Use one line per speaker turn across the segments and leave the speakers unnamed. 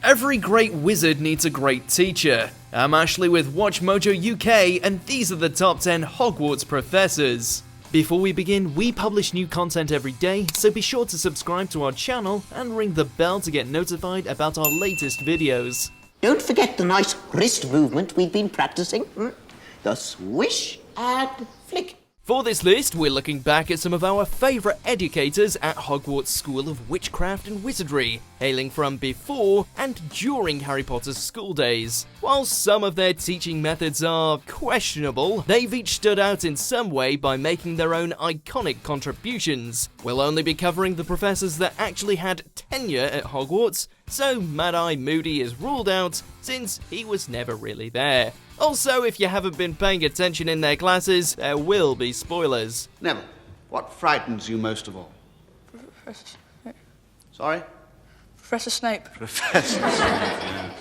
Every great wizard needs a great teacher. I'm Ashley with WatchMojo UK, and these are the top 10 Hogwarts professors. Before we begin, we publish new content every day, so be sure to subscribe to our channel and ring the bell to get notified about our latest videos.
Don't forget the nice wrist movement we've been practicing. The swish and flick.
For this list, we're looking back at some of our favourite educators at Hogwarts School of Witchcraft and Wizardry, hailing from before and during Harry Potter's school days. While some of their teaching methods are questionable, they've each stood out in some way by making their own iconic contributions. We'll only be covering the professors that actually had tenure at Hogwarts, so Mad-Eye Moody is ruled out since he was never really there. Also, if you haven't been paying attention in their classes, there will be spoilers.
Neville, what frightens you most of all?
Professor Snape.
Sorry?
Professor Snape.
Professor Snape.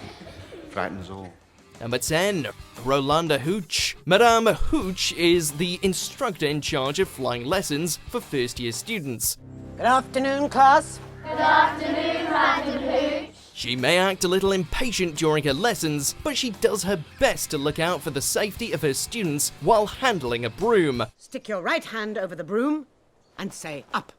Frightens all.
Number 10. Rolanda Hooch. Madame Hooch is the instructor in charge of flying lessons for first-year students.
Good afternoon, class.
Good afternoon, Madam Hooch.
She may act a little impatient during her lessons, but she does her best to look out for the safety of her students while handling a broom.
Stick your right hand over the broom and say up.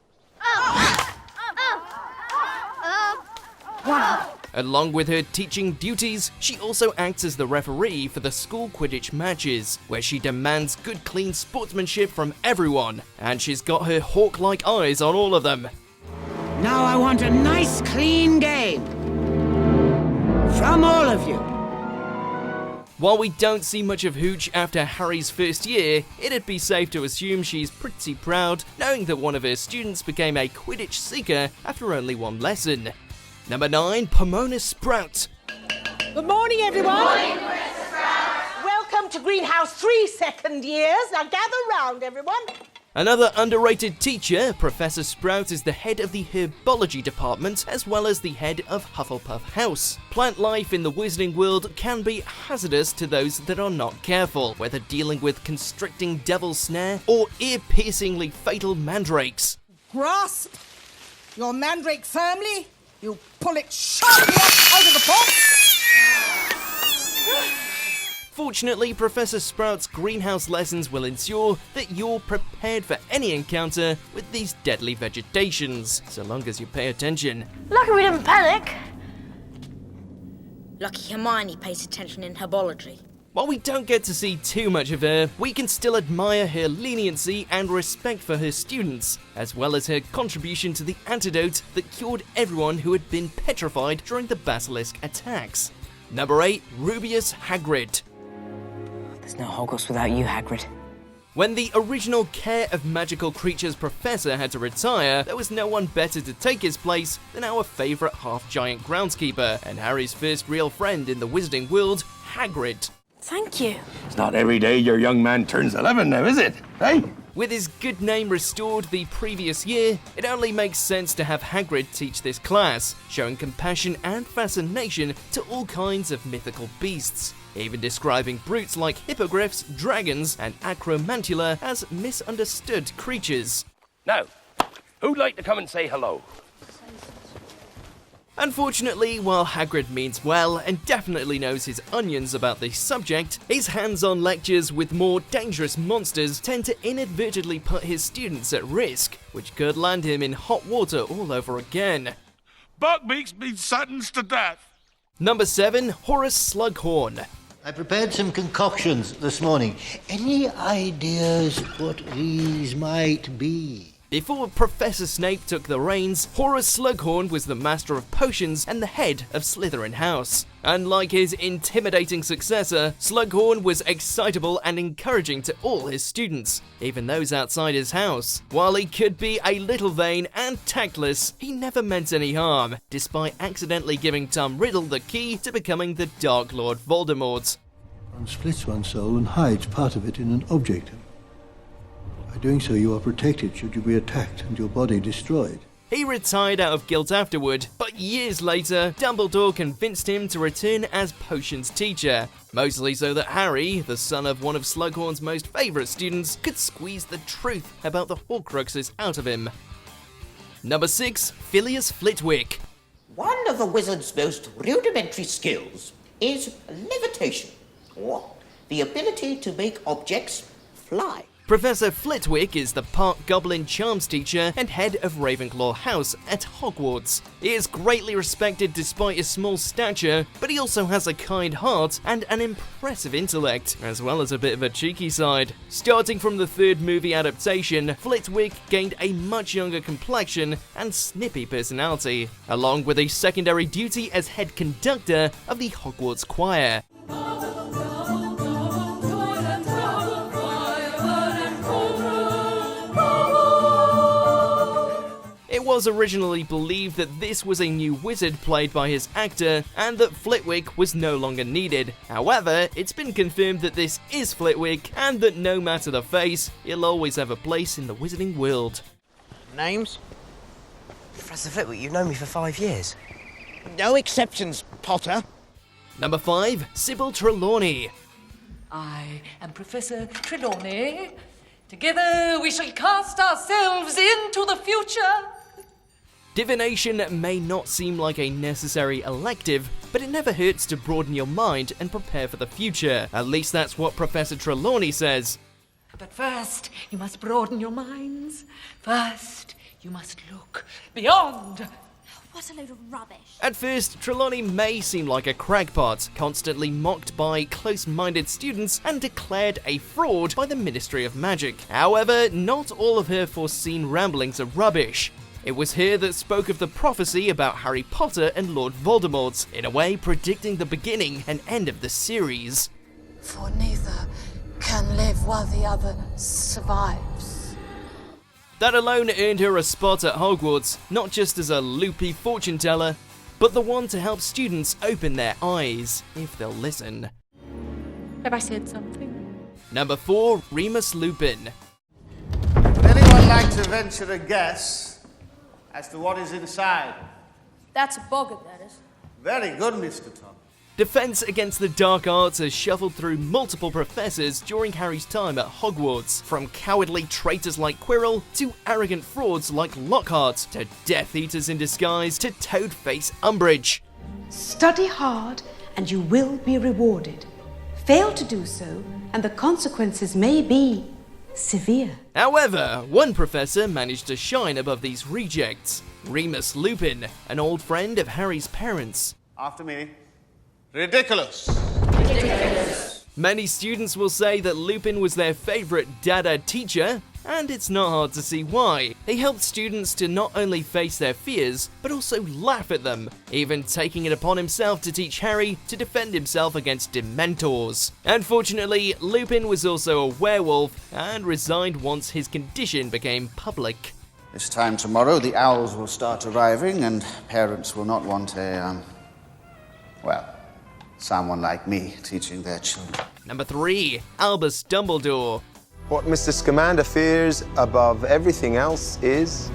Wow. Along with her teaching duties, she also acts as the referee for the school Quidditch matches, where she demands good clean sportsmanship from everyone, and she's got her hawk-like eyes on all of them.
Now I want a nice clean game. From all of you.
While we don't see much of Hooch after Harry's first year, it'd be safe to assume she's pretty proud knowing that one of her students became a Quidditch seeker after only one lesson. Number 9, Pomona Sprout.
Good morning, everyone.
Good morning, Professor Sprout.
Welcome to Greenhouse 3 second years. Now gather round, everyone.
Another underrated teacher, Professor Sprout is the head of the herbology department as well as the head of Hufflepuff House. Plant life in the wizarding world can be hazardous to those that are not careful, whether dealing with constricting devil's snare or ear-piercingly fatal mandrakes.
Grasp your mandrake firmly. You pull it sharply up out of the pot.
Fortunately, Professor Sprout's greenhouse lessons will ensure that you're prepared for any encounter with these deadly vegetations, so long as you pay attention.
Lucky we didn't panic.
Lucky Hermione pays attention in herbology.
While we don't get to see too much of her, we can still admire her leniency and respect for her students, as well as her contribution to the antidote that cured everyone who had been petrified during the basilisk attacks. Number 8, Rubeus Hagrid.
There's no Hogwarts without you, Hagrid.
When the original Care of Magical Creatures professor had to retire, there was no one better to take his place than our favourite half-giant groundskeeper, and Harry's first real friend in the wizarding world, Hagrid.
Thank you.
It's not every day your young man turns 11 now, is it? Hey?
With his good name restored the previous year, it only makes sense to have Hagrid teach this class, showing compassion and fascination to all kinds of mythical beasts, even describing brutes like hippogriffs, dragons, and acromantula as misunderstood creatures.
Now, who'd like to come and say hello?
Unfortunately, while Hagrid means well and definitely knows his onions about this subject, his hands-on lectures with more dangerous monsters tend to inadvertently put his students at risk, which could land him in hot water all over again.
Buckbeak's been sentenced to death.
Number 7, Horace Slughorn.
I prepared some concoctions this morning. Any ideas what these might be?
Before Professor Snape took the reins, Horace Slughorn was the master of potions and the head of Slytherin House. Unlike his intimidating successor, Slughorn was excitable and encouraging to all his students, even those outside his house. While he could be a little vain and tactless, he never meant any harm, despite accidentally giving Tom Riddle the key to becoming the Dark Lord Voldemort.
One splits one's soul and hides part of it in an object. By doing so, you are protected should you be attacked and your body destroyed.
He retired out of guilt afterward, but years later, Dumbledore convinced him to return as potions teacher, mostly so that Harry, the son of one of Slughorn's most favourite students, could squeeze the truth about the Horcruxes out of him. Number 6, Filius Flitwick.
one of a wizard's most rudimentary skills is levitation, or the ability to make objects fly.
Professor Flitwick is the part goblin charms teacher and head of Ravenclaw House at Hogwarts. He is greatly respected despite his small stature, but he also has a kind heart and an impressive intellect, as well as a bit of a cheeky side. Starting from the third movie adaptation, Flitwick gained a much younger complexion and snippy personality, along with a secondary duty as head conductor of the Hogwarts Choir. It was originally believed that this was a new wizard played by his actor, and that Flitwick was no longer needed. However, it's been confirmed that this is Flitwick, and that no matter the face, he'll always have a place in the wizarding world.
Names?
Professor Flitwick, you've known me for 5 years.
No exceptions, Potter.
Number 5, Sybill Trelawney.
I am Professor Trelawney. Together we shall cast ourselves into the future.
Divination may not seem like a necessary elective, but it never hurts to broaden your mind and prepare for the future. At least that's what Professor Trelawney says.
But first, you must broaden your minds. First, you must look beyond.
What a load of rubbish.
At first, Trelawney may seem like a crackpot, constantly mocked by close-minded students and declared a fraud by the Ministry of Magic. However, not all of her foreseen ramblings are rubbish. It was her that spoke of the prophecy about Harry Potter and Lord Voldemort, in a way predicting the beginning and end of the series.
For neither can live while the other survives.
That alone earned her a spot at Hogwarts, not just as a loopy fortune teller, but the one to help students open their eyes, if they'll listen.
Have I said something?
Number 4, Remus Lupin.
Would anyone like to venture a guess as to what is inside?
That's a boggart, that is.
Very good, Mr. Tom.
Defense against the dark arts has shuffled through multiple professors during Harry's time at Hogwarts, from cowardly traitors like Quirrell, to arrogant frauds like Lockhart, to Death Eaters in disguise, to Toad-Face Umbridge.
Study hard and you will be rewarded. Fail to do so and the consequences may be severe.
However, one professor managed to shine above these rejects. Remus Lupin, an old friend of Harry's parents.
After me. Ridiculous.
Many students will say that Lupin was their favourite Dada teacher, and it's not hard to see why. He helped students to not only face their fears, but also laugh at them, even taking it upon himself to teach Harry to defend himself against Dementors. Unfortunately, Lupin was also a werewolf, and resigned once his condition became public.
This time tomorrow, the owls will start arriving, and parents will not want someone like me teaching their children.
Number 3, Albus Dumbledore.
What Mr. Scamander fears above everything else is...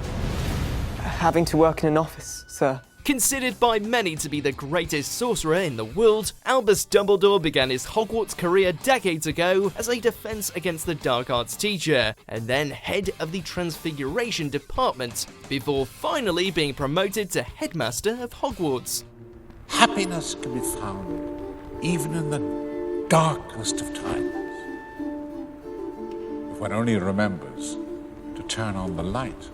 having to work in an office, sir.
Considered by many to be the greatest sorcerer in the world, Albus Dumbledore began his Hogwarts career decades ago as a defense against the dark arts teacher, and then head of the Transfiguration department, before finally being promoted to headmaster of Hogwarts.
Happiness can be found even in the darkest of times, if one only remembers to turn on the light.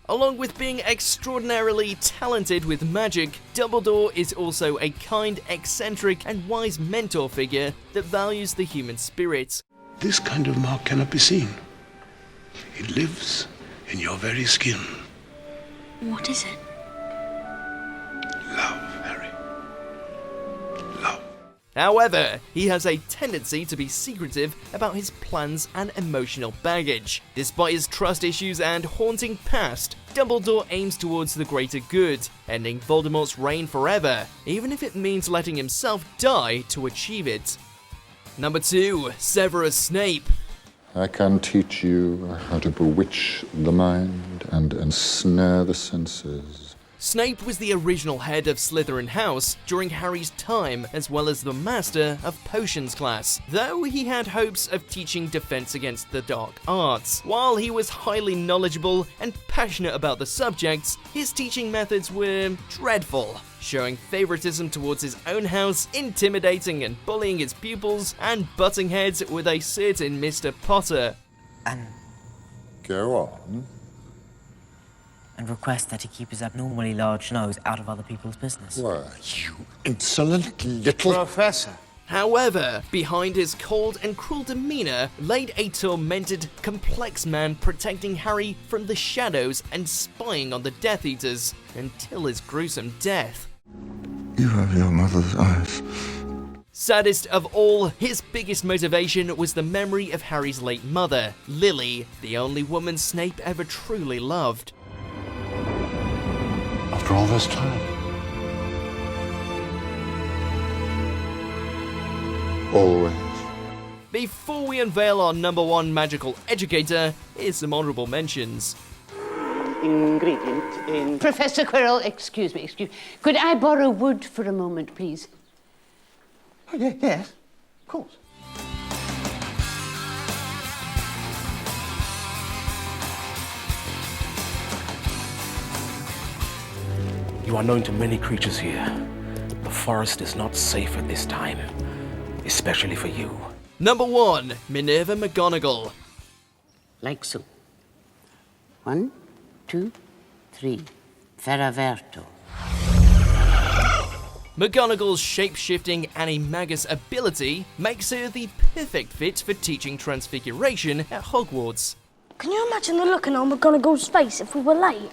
Along with being extraordinarily talented with magic, Dumbledore is also a kind, eccentric, and wise mentor figure that values the human spirit.
This kind of mark cannot be seen. It lives in your very skin.
What is it?
Love, Harry. Love.
However, he has a tendency to be secretive about his plans and emotional baggage. Despite his trust issues and haunting past, Dumbledore aims towards the greater good, ending Voldemort's reign forever, even if it means letting himself die to achieve it. Number 2, Severus Snape.
I can teach you how to bewitch the mind and ensnare the senses.
Snape was the original head of Slytherin House during Harry's time, as well as the Master of Potions class, though he had hopes of teaching defense against the dark arts. While he was highly knowledgeable and passionate about the subjects, his teaching methods were dreadful, showing favoritism towards his own house, intimidating and bullying his pupils, and butting heads with a certain Mr. Potter.
Go on.
And request that he keep his abnormally large nose out of other people's business.
Why, you insolent little...
Professor.
However, behind his cold and cruel demeanor laid a tormented, complex man protecting Harry from the shadows and spying on the Death Eaters until his gruesome death.
You have your mother's eyes.
Saddest of all, his biggest motivation was the memory of Harry's late mother, Lily, the only woman Snape ever truly loved.
After all this time. Always.
Before we unveil our #1 magical educator, here's some honourable mentions.
Ingredient in... Professor Quirrell, excuse me. Could I borrow wood for a moment, please?
Oh, yes, of course.
You are known to many creatures here. The forest is not safe at this time, especially for you.
#1, Minerva McGonagall.
Like so. 1, 2, 3. Ferraverto.
McGonagall's shape-shifting animagus ability makes her the perfect fit for teaching Transfiguration at Hogwarts.
Can you imagine the look on McGonagall's face if we were late?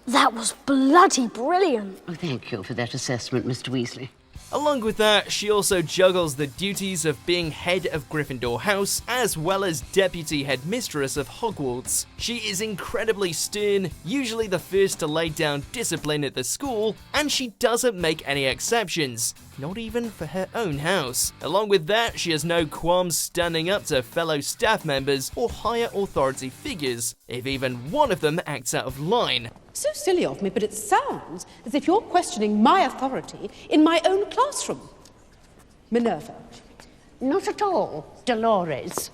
That was bloody brilliant.
Oh, thank you for that assessment, Mr. Weasley.
Along with that, she also juggles the duties of being head of Gryffindor House, as well as deputy headmistress of Hogwarts. She is incredibly stern, usually the first to lay down discipline at the school, and she doesn't make any exceptions, not even for her own house. Along with that, she has no qualms standing up to fellow staff members or higher authority figures, if even one of them acts out of line.
So silly of me, but it sounds as if you're questioning my authority in my own classroom. Minerva.
Not at all, Dolores.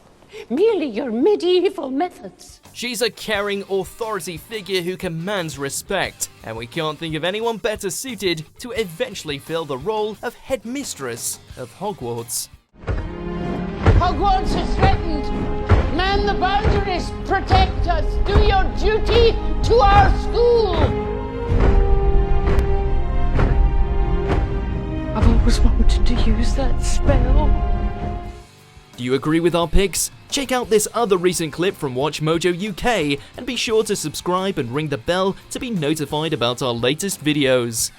Merely your medieval methods.
She's a caring authority figure who commands respect, and we can't think of anyone better suited to eventually fill the role of headmistress of Hogwarts.
Hogwarts is threatened. Man the boundaries, protect us, do your duty to our school.
I've always wanted to use that spell.
Do you agree with our picks? Check out this other recent clip from Watch Mojo UK and be sure to subscribe and ring the bell to be notified about our latest videos.